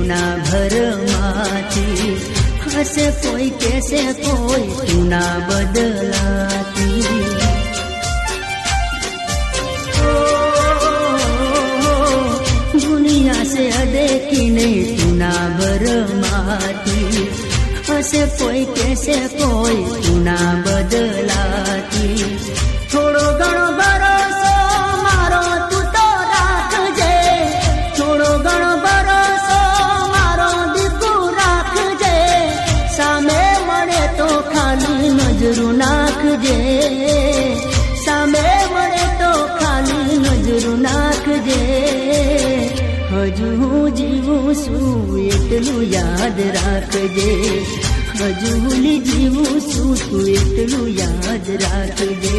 જૂના ભરમાંથી હશે કોઈ કેસે કોઈ તું ના બદલાતી दुनिया से अदेखी नहीं तुना भरमाती हसे कोई कैसे कोई तुना बदलाती थोड़ो घणो भरोसो मारो तू तो राखजे थोड़ो घणो भरोसो मारो दीकू राखजे सामे मळे तो खाली नजरू नाखजे सामे मळे तो खाली नजरू नाखजे हजू जीवू सू एटलू याद राखजे हजू जीवू सू तू एटलू याद राखजे।